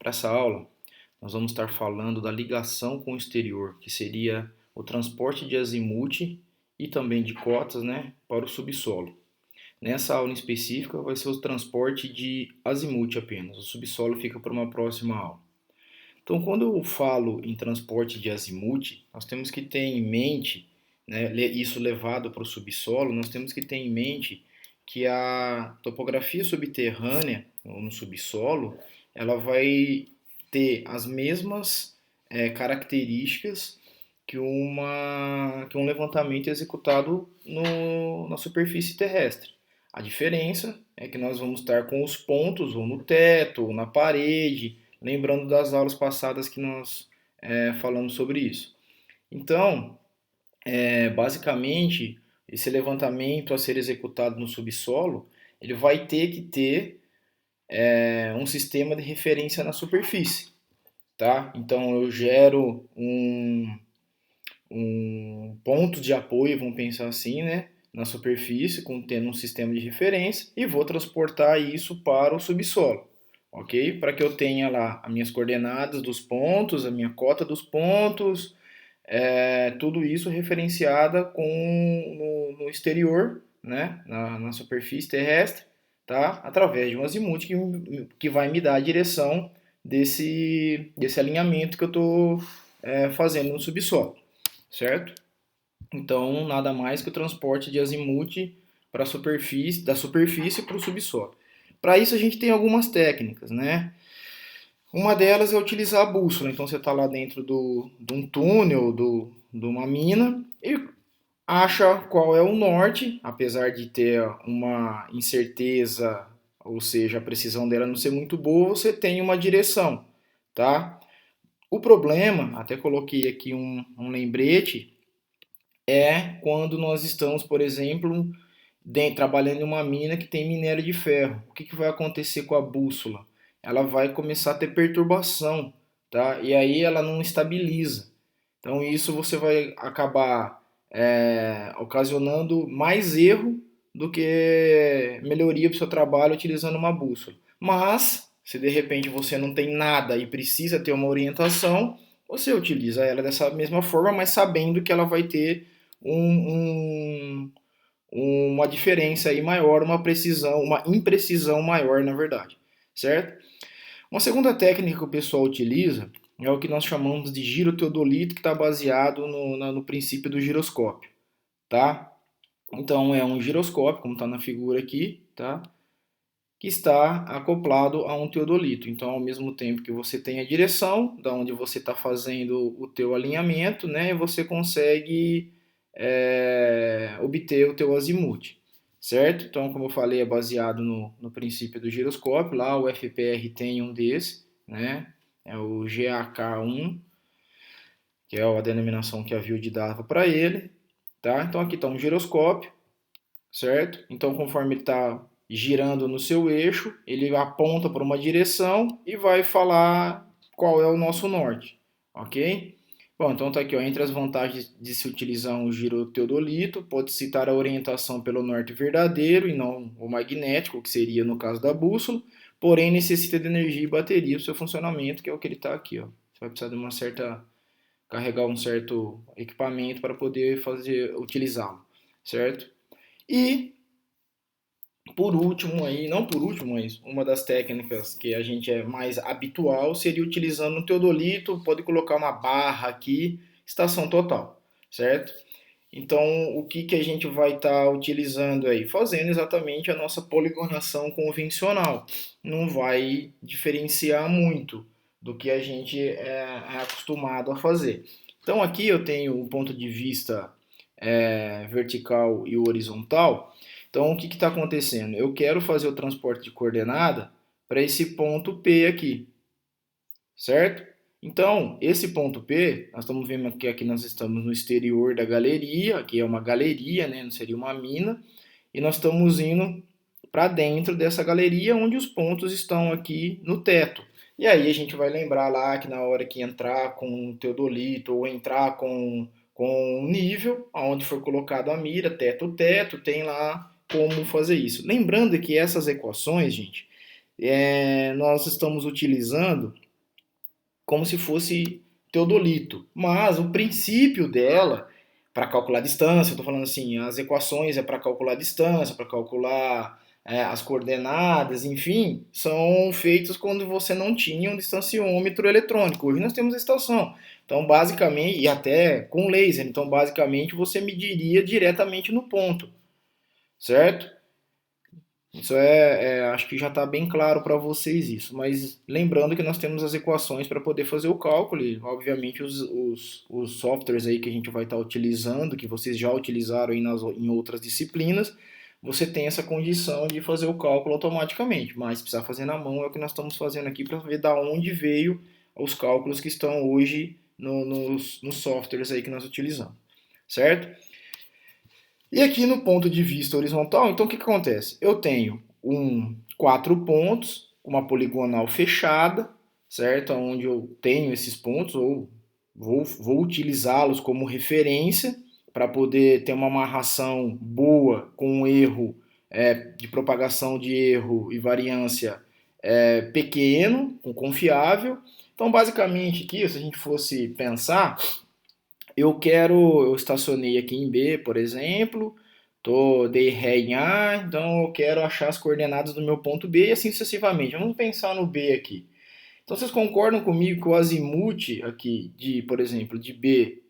Para essa aula, nós vamos estar falando da ligação com o exterior, que seria o transporte de azimuth e também de cotas, né, para o subsolo. Nessa aula em específica vai ser o transporte de azimuth apenas, o subsolo fica para uma próxima aula. Então, quando eu falo em transporte de azimuth, nós temos que ter em mente, né, isso levado para o subsolo, nós temos que ter em mente que a topografia subterrânea, ou no subsolo, ela vai ter as mesmas características que um levantamento executado na superfície terrestre. A diferença é que nós vamos estar com os pontos ou no teto ou na parede, lembrando das aulas passadas que nós falamos sobre isso. Então, basicamente, esse levantamento a ser executado no subsolo, ele vai ter que ter um sistema de referência na superfície, tá? Então, eu gero um ponto de apoio, vamos pensar assim, né? Na superfície, contendo um sistema de referência, e vou transportar isso para o subsolo, ok? Para que eu tenha lá as minhas coordenadas dos pontos, a minha cota dos pontos, tudo isso referenciada no exterior, né? Na superfície terrestre, tá? Através de um azimuth que vai me dar a direção desse alinhamento que eu estou fazendo no subsolo, certo? Então, nada mais que o transporte de azimuth para a superfície, da superfície para o subsolo. Para isso a gente tem algumas técnicas, né? Uma delas é utilizar a bússola. Então você está lá dentro de um túnel, de uma mina, e acha qual é o norte, apesar de ter uma incerteza, ou seja, a precisão dela não ser muito boa, você tem uma direção, tá? O problema, até coloquei aqui um lembrete, é quando nós estamos, por exemplo, trabalhando em uma mina que tem minério de ferro. O que vai acontecer com a bússola? Ela vai começar a ter perturbação, tá? E aí ela não estabiliza. Então isso você vai acabar ocasionando mais erro do que melhoria para o seu trabalho utilizando uma bússola. Mas, se de repente você não tem nada e precisa ter uma orientação, você utiliza ela dessa mesma forma, mas sabendo que ela vai ter um, uma diferença aí maior, uma precisão, uma imprecisão maior, na verdade, certo? Uma segunda técnica que o pessoal utiliza é o que nós chamamos de giro teodolito, que está baseado no princípio do giroscópio, tá? Então é um giroscópio, como está na figura aqui, tá? Que está acoplado a um teodolito. Então, ao mesmo tempo que você tem a direção, da onde você está fazendo o teu alinhamento, né, você consegue obter o teu azimuth, certo? Então, como eu falei, é baseado no princípio do giroscópio. Lá o FPR tem um desse, né? É o GAK1, que é a denominação que a Wilde dava para ele, tá? Então aqui está um giroscópio, certo? Então, conforme ele está girando no seu eixo, ele aponta para uma direção e vai falar qual é o nosso norte, ok? Bom, então tá aqui, ó, entre as vantagens de se utilizar um giro teodolito, pode citar a orientação pelo norte verdadeiro e não o magnético, que seria no caso da bússola, porém necessita de energia e bateria para o seu funcionamento, que é o que ele está aqui, ó. Você vai precisar de uma certa carregar um certo equipamento para poder utilizá-lo, certo? E por último aí, não por último, mas uma das técnicas que a gente é mais habitual seria utilizando um teodolito, pode colocar uma barra aqui, estação total, certo? Então, o que a gente vai estar utilizando aí? Fazendo exatamente a nossa poligonação convencional. Não vai diferenciar muito do que a gente é acostumado a fazer. Então, aqui eu tenho o ponto de vista vertical e o horizontal. Então, o que está acontecendo? Eu quero fazer o transporte de coordenada para esse ponto P aqui, certo? Então, esse ponto P, nós estamos vendo que aqui nós estamos no exterior da galeria, aqui é uma galeria, né? Não seria uma mina, e nós estamos indo para dentro dessa galeria, onde os pontos estão aqui no teto. E aí a gente vai lembrar lá que na hora que entrar com o teodolito ou entrar com um nível, onde for colocado a mira, teto, tem lá como fazer isso. Lembrando que essas equações, gente, nós estamos utilizando como se fosse teodolito. Mas o princípio dela, para calcular a distância, eu estou falando assim, as equações é para calcular a distância, para calcular as coordenadas, enfim, são feitos quando você não tinha um distanciômetro eletrônico. Hoje nós temos a estação. Então, basicamente, e até com laser, então, basicamente, você mediria diretamente no ponto, certo? Isso acho que já está bem claro para vocês isso, mas lembrando que nós temos as equações para poder fazer o cálculo e, obviamente, os softwares aí que a gente vai estar utilizando, que vocês já utilizaram aí em outras disciplinas, você tem essa condição de fazer o cálculo automaticamente, mas precisar fazer na mão é o que nós estamos fazendo aqui para ver da onde veio os cálculos que estão hoje nos softwares aí que nós utilizamos, certo? E aqui no ponto de vista horizontal, então o que acontece? Eu tenho quatro pontos, uma poligonal fechada, certo? Onde eu tenho esses pontos, ou vou utilizá-los como referência para poder ter uma amarração boa com um erro de propagação de erro e variância pequeno, confiável. Então, basicamente aqui, se a gente fosse pensar, eu estacionei aqui em B, por exemplo, dei ré em A, então eu quero achar as coordenadas do meu ponto B e assim sucessivamente. Vamos pensar no B aqui. Então vocês concordam comigo que o azimuth aqui, por exemplo, de B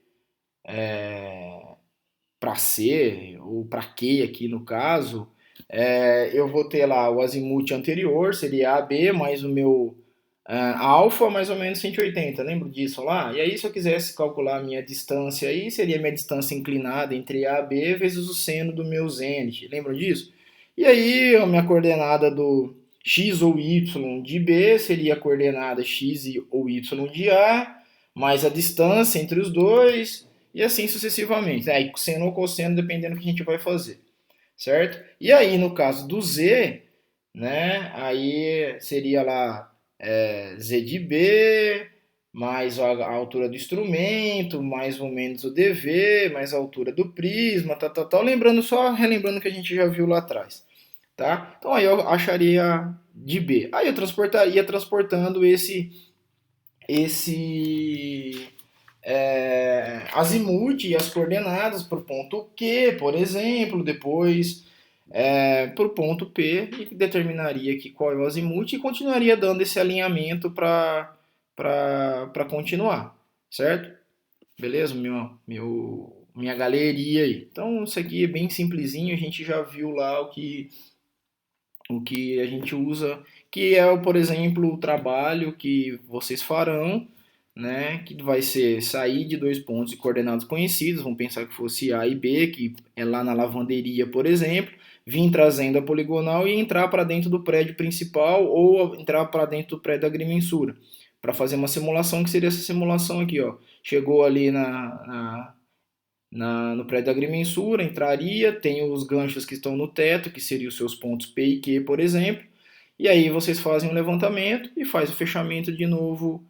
para C, ou para Q aqui no caso, eu vou ter lá o azimuth anterior, seria AB, mais o meu alfa mais ou menos 180, lembro disso lá? E aí se eu quisesse calcular a minha distância aí, seria minha distância inclinada entre A e B vezes o seno do meu zênite, lembram disso? E aí a minha coordenada do x ou y de B seria a coordenada x ou y de A, mais a distância entre os dois, e assim sucessivamente. Aí seno ou cosseno, dependendo do que a gente vai fazer, certo? E aí no caso do z, né, aí seria lá Z de B, mais a altura do instrumento, mais ou menos o DV, mais a altura do prisma, tal. Lembrando, só relembrando que a gente já viu lá atrás, tá? Então aí eu acharia de B. Aí eu transportaria transportando esse azimuth e as coordenadas para o ponto Q, por exemplo, depois para o ponto P e determinaria aqui qual é o azimuth e continuaria dando esse alinhamento para continuar, certo? Beleza? Minha galeria aí. Então isso aqui é bem simplesinho, a gente já viu lá o que a gente usa, que é, por exemplo, o trabalho que vocês farão, né, que vai ser sair de dois pontos de coordenadas conhecidas, vamos pensar que fosse A e B, que é lá na lavanderia, por exemplo, vir trazendo a poligonal e entrar para dentro do prédio principal ou entrar para dentro do prédio da agrimensura, para fazer uma simulação, que seria essa simulação aqui, ó. Chegou ali no prédio da agrimensura, entraria, tem os ganchos que estão no teto, que seriam os seus pontos P e Q, por exemplo, e aí vocês fazem um levantamento e faz o fechamento de novo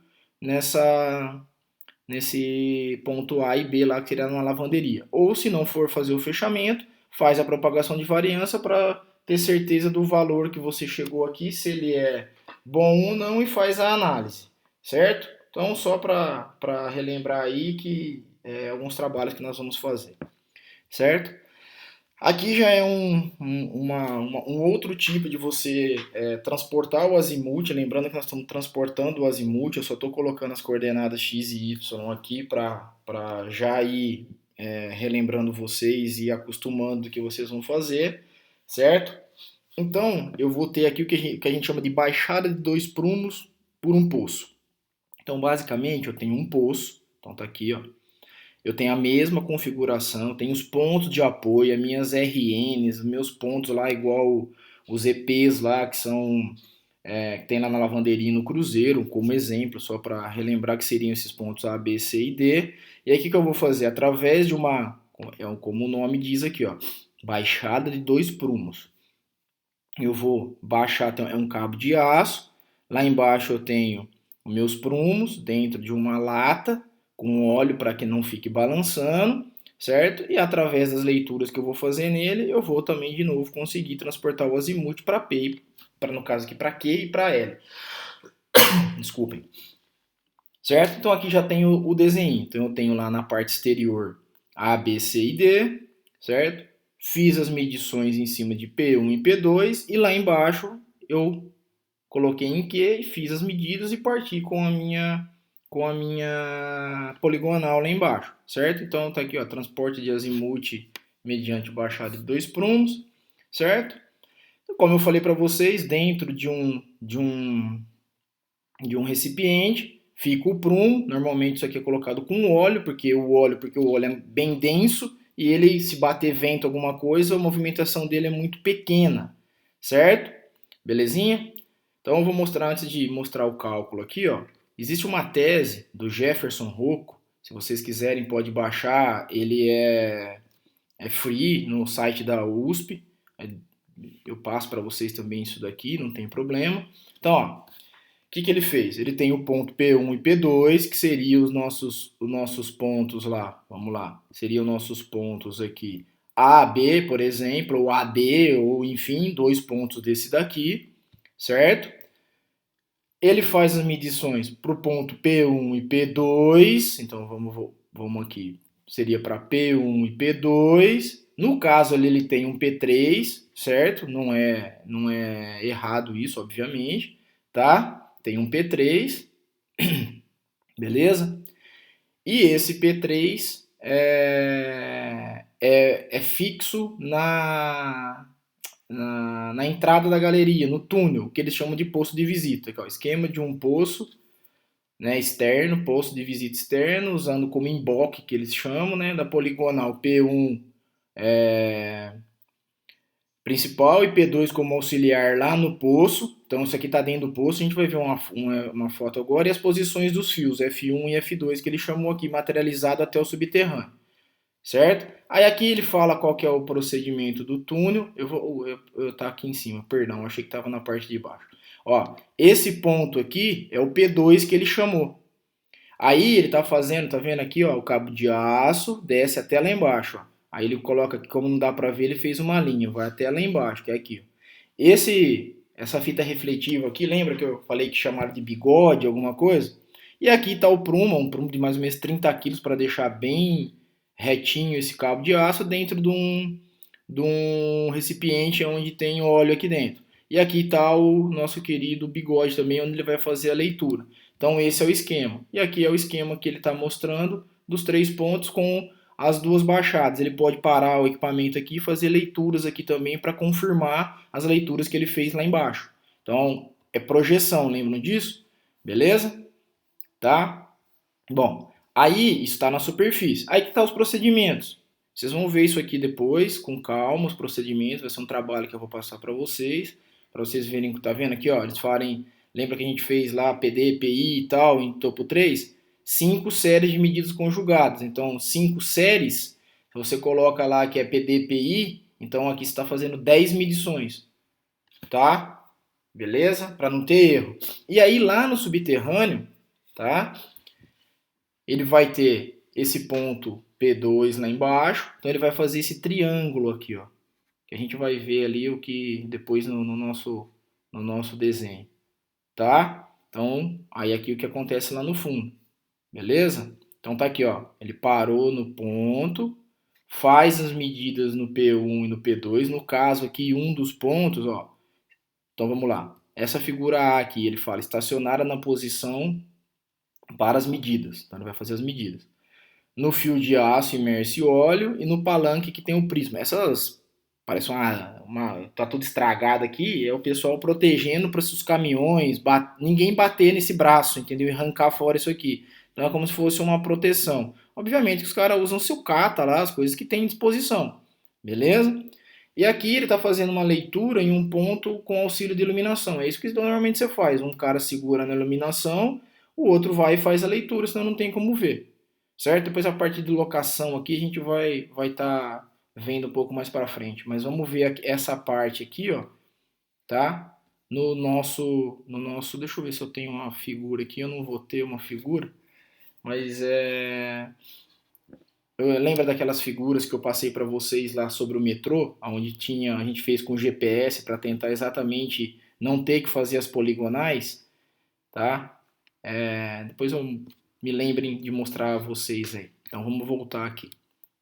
nesse ponto A e B lá que seria na lavanderia. Ou se não for fazer o fechamento, faz a propagação de variância para ter certeza do valor que você chegou aqui, se ele é bom ou não, e faz a análise, certo? Então, só para relembrar aí que alguns trabalhos que nós vamos fazer, certo? Aqui já é um outro tipo de você transportar o azimuth, lembrando que nós estamos transportando o azimuth, eu só estou colocando as coordenadas x e y aqui para já ir relembrando vocês e acostumando do que vocês vão fazer, certo? Então, eu vou ter aqui o que a gente chama de baixada de dois prumos por um poço. Então, basicamente, eu tenho um poço, então tá aqui, ó. Eu tenho a mesma configuração, tenho os pontos de apoio, as minhas RNs, os meus pontos lá igual os EPs lá que são que tem lá na lavanderia e no cruzeiro, como exemplo, só para relembrar que seriam esses pontos A, B, C e D. E aí o que eu vou fazer? Através de como o nome diz aqui, ó, baixada de dois prumos. Eu vou baixar, é um cabo de aço, lá embaixo eu tenho os meus prumos dentro de uma lata, com óleo para que não fique balançando, certo? E através das leituras que eu vou fazer nele, eu vou também de novo conseguir transportar o azimuth para P, no caso aqui para Q e para L. Desculpem. certo? Então aqui já tenho o desenho. Então eu tenho lá na parte exterior A, B, C e D, certo? Fiz as medições em cima de P1 e P2 e lá embaixo eu coloquei em Q e fiz as medidas e parti com a minha poligonal lá embaixo, certo? Então tá aqui, ó, transporte de azimuth mediante baixada de dois prumos, certo? Como eu falei para vocês, dentro de um recipiente fica o prumo. Normalmente isso aqui é colocado com óleo, porque o óleo é bem denso e ele, se bater vento alguma coisa, a movimentação dele é muito pequena, certo? Belezinha? Então eu vou mostrar, antes de mostrar o cálculo aqui, ó. Existe uma tese do Jefferson Rocco, se vocês quiserem pode baixar, ele é free no site da USP. Eu passo para vocês também isso daqui, não tem problema. Então, ó, que ele fez? Ele tem o ponto P1 e P2, que seriam os nossos pontos lá. Vamos lá. Seriam nossos pontos aqui. A, B, por exemplo, ou AD, ou enfim, dois pontos desse daqui, certo? Ele faz as medições para o ponto P1 e P2. Então vamos aqui. Seria para P1 e P2. No caso ali ele tem um P3, certo? Não é errado isso, obviamente, tá? Tem um P3, beleza? E esse P3 é fixo na entrada da galeria, no túnel, que eles chamam de poço de visita, que é o esquema de um poço, né, externo, poço de visita externo, usando como emboque, que eles chamam, né, da poligonal P1 principal e P2 como auxiliar lá no poço. Então isso aqui está dentro do poço, a gente vai ver uma foto agora, e as posições dos fios, F1 e F2, que ele chamou aqui, materializado até o subterrâneo, certo? Aí aqui ele fala qual que é o procedimento do túnel. Eu tá aqui em cima, perdão, achei que estava na parte de baixo. Ó, esse ponto aqui é o P2 que ele chamou. Aí ele tá fazendo, tá vendo aqui, ó, o cabo de aço desce até lá embaixo, ó. Aí ele coloca aqui, como não dá para ver, ele fez uma linha, vai até lá embaixo, que é aqui, ó. Essa fita refletiva aqui, lembra que eu falei que chamaram de bigode, alguma coisa? E aqui está o prumo, um prumo de mais ou menos 30 quilos para deixar bem retinho esse cabo de aço dentro de um recipiente onde tem óleo aqui dentro. E aqui está o nosso querido bigode também, onde ele vai fazer a leitura. Então esse é o esquema. E aqui é o esquema que ele está mostrando dos 3 pontos com as 2 baixadas. Ele pode parar o equipamento aqui e fazer leituras aqui também para confirmar as leituras que ele fez lá embaixo. Então é projeção, lembram disso? Beleza? Tá? Bom, aí está na superfície. Aí que estão os procedimentos. Vocês vão ver isso aqui depois, com calma, os procedimentos. Vai ser um trabalho que eu vou passar para vocês verem, tá vendo aqui, ó, eles farem, lembra que a gente fez lá PD, PI e tal, em topo 3? 5 séries de medidas conjugadas. Então, 5 séries, se você coloca lá que é PD, PI, então aqui você está fazendo 10 medições, tá? Beleza? Para não ter erro. E aí lá no subterrâneo, tá? Ele vai ter esse ponto P2 lá embaixo, então ele vai fazer esse triângulo aqui, ó, que a gente vai ver ali o que depois no nosso desenho, tá? Então, aí aqui o que acontece lá no fundo, beleza? Então tá aqui, ó, ele parou no ponto, faz as medidas no P1 e no P2, no caso aqui um dos pontos, ó, então vamos lá, essa figura A aqui, ele fala estacionada na posição para as medidas, então ele vai fazer as medidas. No fio de aço imerso em óleo e no palanque que tem o prisma. Essas parece tá tudo estragado aqui, é o pessoal protegendo para os caminhões, ninguém bater nesse braço, entendeu? E arrancar fora isso aqui. Então é como se fosse uma proteção. Obviamente que os caras usam sucata lá, as coisas que tem em disposição. Beleza? E aqui ele está fazendo uma leitura em um ponto com auxílio de iluminação. É isso que normalmente você faz. Um cara segura na iluminação, o outro vai e faz a leitura, senão não tem como ver. Certo? Depois a parte de locação aqui a gente vai tá vendo um pouco mais para frente, mas vamos ver essa parte aqui, ó, tá? No nosso, deixa eu ver se eu tenho uma figura aqui, eu não vou ter uma figura, mas lembra daquelas figuras que eu passei para vocês lá sobre o metrô, onde a gente fez com GPS para tentar exatamente não ter que fazer as poligonais, tá? Depois eu me lembrem de mostrar a vocês aí. Então vamos voltar aqui,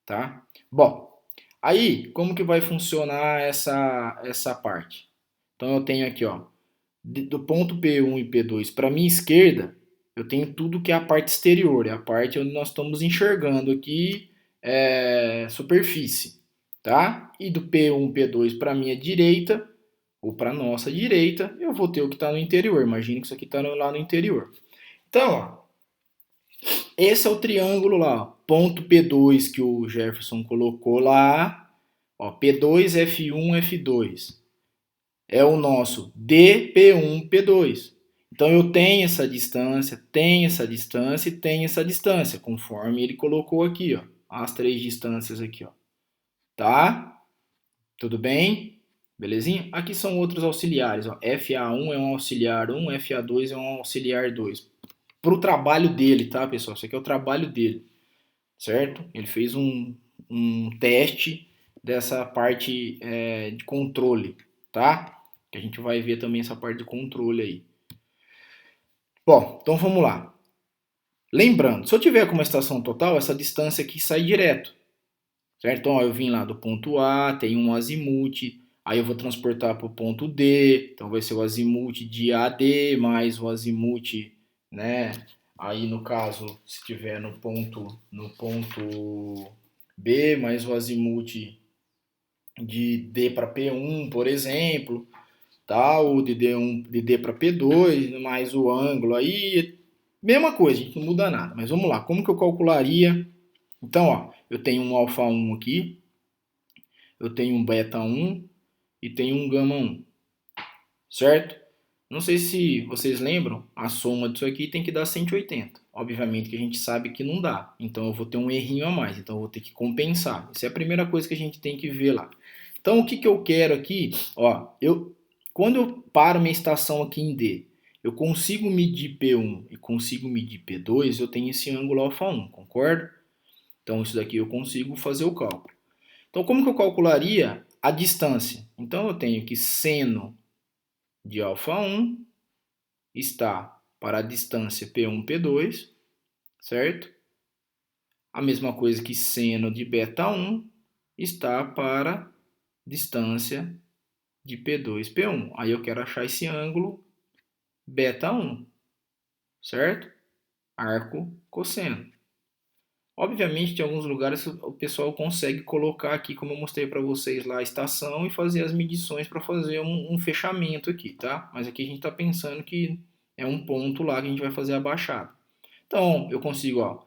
tá? Bom, aí como que vai funcionar essa parte? Então eu tenho aqui, ó, do ponto P1 e P2 para minha esquerda, eu tenho tudo que é a parte exterior, é a parte onde nós estamos enxergando aqui, superfície, tá? E do P1, P2 para minha direita, ou para nossa direita, eu vou ter o que está no interior. Imagine que isso aqui está lá no interior. Então, ó, esse é o triângulo lá, ó, ponto P2 que o Jefferson colocou lá, ó, P2, F1, F2. É o nosso DP1, P2. Então eu tenho essa distância, tenho essa distância e tenho essa distância, conforme ele colocou aqui, ó, as três distâncias aqui, ó. Tá? Tudo bem? Belezinha? Aqui são outros auxiliares, ó. FA1 é um auxiliar 1, FA2 é um auxiliar 2. Para o trabalho dele, tá, pessoal? Isso aqui é o trabalho dele, certo? Ele fez um teste dessa parte de controle, tá? Que a gente vai ver também essa parte de controle aí. Bom, então vamos lá. Lembrando, se eu tiver como estação total, essa distância aqui sai direto, certo? Então, ó, eu vim lá do ponto A, tem um azimuth, aí eu vou transportar para o ponto D, então vai ser o azimuth de AD mais o azimuth, né? Aí no caso, se tiver no ponto B mais o azimuth de D para P1, por exemplo, tá? Ou de D para P2, mais o ângulo aí, mesma coisa, a gente não muda nada. Mas vamos lá, como que eu calcularia? Então, ó, eu tenho um alfa 1 aqui, eu tenho um beta 1 e tenho um gama 1, certo? Não sei se vocês lembram, a soma disso aqui tem que dar 180. Obviamente que a gente sabe que não dá, então eu vou ter um errinho a mais, então eu vou ter que compensar. Essa é a primeira coisa que a gente tem que ver lá. Então o que, que eu quero aqui? Ó, quando eu paro minha estação aqui em D, eu consigo medir P1 e consigo medir P2, eu tenho esse ângulo alfa 1, concorda? Então isso daqui eu consigo fazer o cálculo. Então como que eu calcularia a distância? Então eu tenho que seno de alfa 1 está para a distância P1, P2, certo? A mesma coisa que seno de beta 1 está para a distância de P2, P1. Aí eu quero achar esse ângulo beta 1, certo? Arco cosseno. Obviamente, tem alguns lugares o pessoal consegue colocar aqui, como eu mostrei para vocês lá, a estação e fazer as medições para fazer um fechamento aqui, tá? Mas aqui a gente está pensando que é um ponto lá que a gente vai fazer a baixada. Então, eu consigo, ó,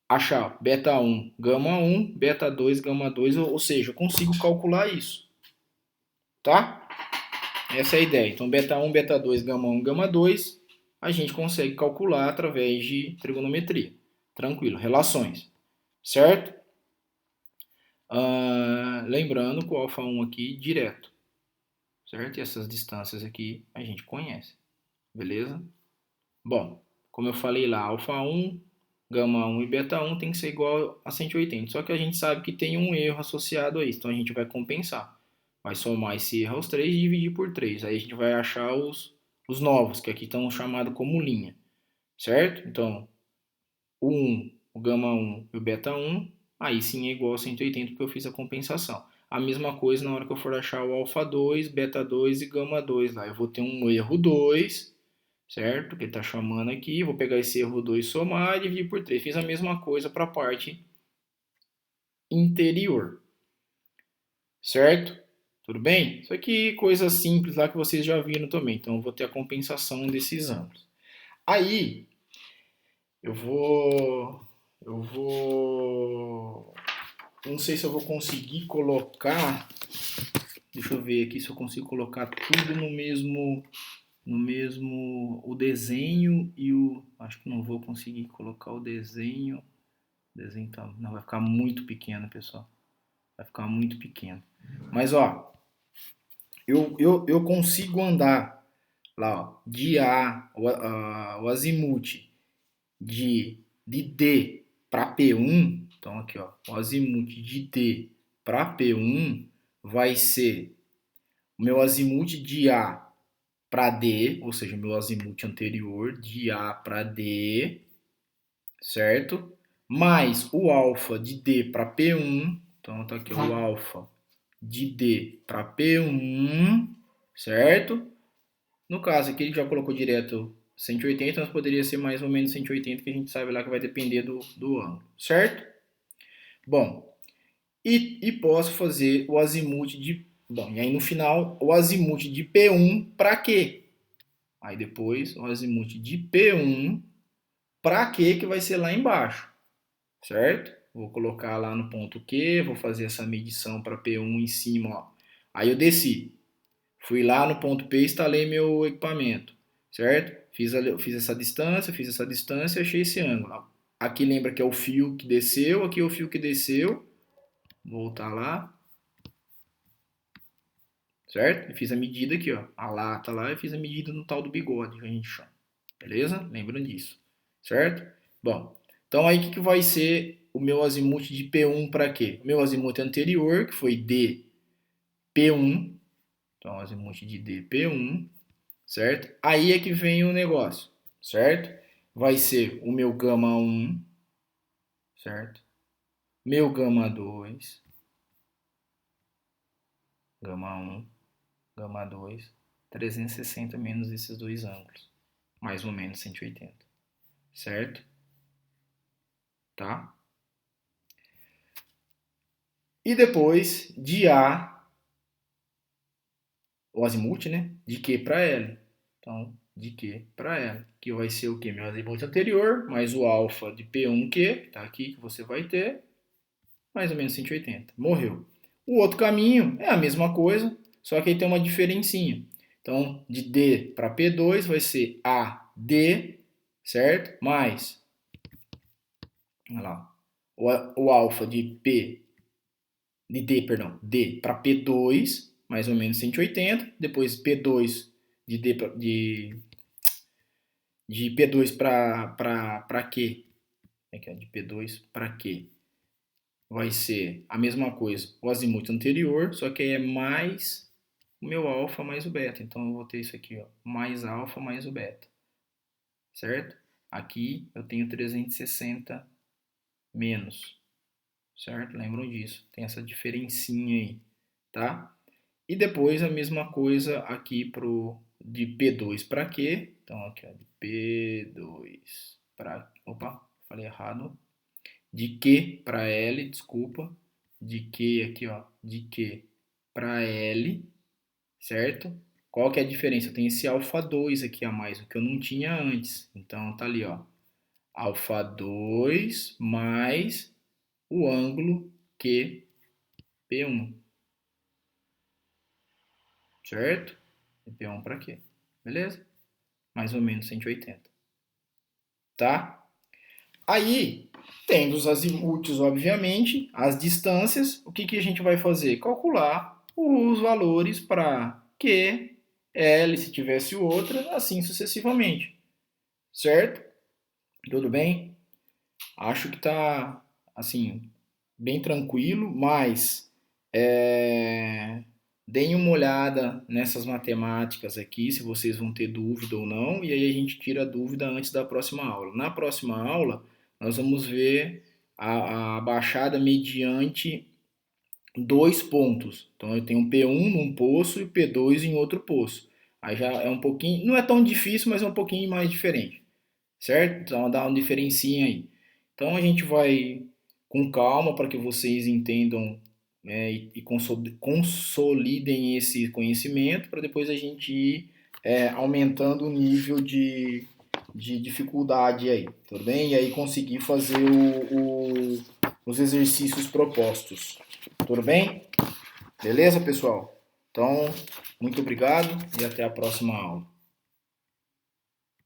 achar beta 1, gama 1, beta 2, gama 2, ou seja, eu consigo calcular isso, tá? Essa é a ideia. Então, beta 1, beta 2, gama 1, gama 2, a gente consegue calcular através de trigonometria. Tranquilo, relações, certo? Lembrando que o alfa 1 aqui direto, certo? E essas distâncias aqui a gente conhece, beleza? Bom, como eu falei lá, alfa 1, gama 1 e beta 1 tem que ser igual a 180. Só que a gente sabe que tem um erro associado a isso, então a gente vai compensar. Vai somar esse erro aos 3 e dividir por 3. Aí a gente vai achar os novos, que aqui estão chamados como linha, certo? Então, o 1, o gama 1 e o beta 1, aí sim é igual a 180 porque eu fiz a compensação. A mesma coisa na hora que eu for achar o alfa 2, beta 2 e gama 2 lá. Eu vou ter um erro 2, certo? Que ele está chamando aqui. Vou pegar esse erro 2 somar e dividir por 3. Fiz a mesma coisa para a parte interior, certo? Tudo bem? Isso aqui coisa simples lá que vocês já viram também. Então eu vou ter a compensação desses ângulos. Aí eu vou não sei se eu vou conseguir colocar. Deixa eu ver aqui se eu consigo colocar tudo no mesmo o desenho e o. Acho que não vou conseguir colocar o desenho. O desenho tá, não, vai ficar muito pequeno, pessoal. Vai ficar muito pequeno. Mas ó, eu consigo andar lá, ó, de o azimuth de D para P1. Então aqui, ó, o azimuth de D para P1 vai ser o meu azimuth de A para D, ou seja, meu azimuth anterior, de A para D, certo? Mais o alfa de D para P1, então tá aqui o alfa de D para P1, certo? No caso aqui ele já colocou direto 180, mas poderia ser mais ou menos 180, que a gente sabe lá que vai depender do ângulo, certo? Bom, e posso fazer o azimuth de... Bom, e aí no final, o azimuth de P1 para quê? Aí depois, o azimuth de P1 para quê, que vai ser lá embaixo, certo? Vou colocar lá no ponto Q, vou fazer essa medição para P1 em cima, ó. Aí eu desci. Fui lá no ponto P e instalei meu equipamento, certo? Fiz essa distância, achei esse ângulo. Aqui lembra que é o fio que desceu, aqui é o fio que desceu. Vou voltar lá, certo? E fiz a medida aqui, ó. A lata lá, e fiz a medida no tal do bigode que a gente chama. Beleza? Lembram disso, certo? Bom, então aí o que vai ser o meu azimuth de P1 para quê? O meu azimuth anterior, que foi D, P1. Então, azimuth de D, P1. Certo? Aí é que vem o negócio, certo? Vai ser o meu gama 1, certo? Meu gama 2, gama 1, gama 2, 360 menos esses dois ângulos, mais ou menos 180, certo? Tá? E depois de A, o azimuth, né? De Q para L. Então, de Q para L, que vai ser o que? Meu azimuth anterior, mais o alfa de P1Q, que está aqui, que você vai ter, mais ou menos 180. Morreu. O outro caminho é a mesma coisa, só que aí tem uma diferencinha. Então, de D para P2 vai ser AD, certo? Mais, olha lá, o alfa de D para P2, mais ou menos 180. Depois P2 de P2 para Q. Aqui, ó, de P2 para Q. Vai ser a mesma coisa, o azimuth anterior, só que aí é mais o meu alfa mais o beta. Então eu vou ter isso aqui, ó, mais alfa mais o beta, certo? Aqui eu tenho 360 menos, certo? Lembram disso, tem essa diferencinha aí, tá? E depois a mesma coisa aqui de P2 para Q. Então aqui, ó, de P2 para... Opa, falei errado. De Q para L, desculpa. De Q aqui, ó, de Q para L, certo? Qual que é a diferença? Eu tenho esse alfa 2 aqui a mais, o que eu não tinha antes. Então tá ali, ó, alfa 2 mais o ângulo Q P1, certo? P1 para Q, beleza? Mais ou menos 180, tá? Aí, tendo os azimuths, obviamente, as distâncias, o que, que a gente vai fazer? Calcular os valores para Q, L, se tivesse outra, assim sucessivamente. Certo? Tudo bem? Acho que tá, assim, bem tranquilo, mas deem uma olhada nessas matemáticas aqui, se vocês vão ter dúvida ou não, e aí a gente tira a dúvida antes da próxima aula. Na próxima aula, nós vamos ver a baixada mediante dois pontos. Então eu tenho um P1 num poço e P2 em outro poço. Aí já é um pouquinho, não é tão difícil, mas é um pouquinho mais diferente, certo? Então dá uma diferencinha aí. Então a gente vai com calma para que vocês entendam, né, e consolidem esse conhecimento para depois a gente ir aumentando o nível de dificuldade aí, tudo bem? E aí conseguir fazer os exercícios propostos, tudo bem? Beleza, pessoal? Então, muito obrigado e até a próxima aula.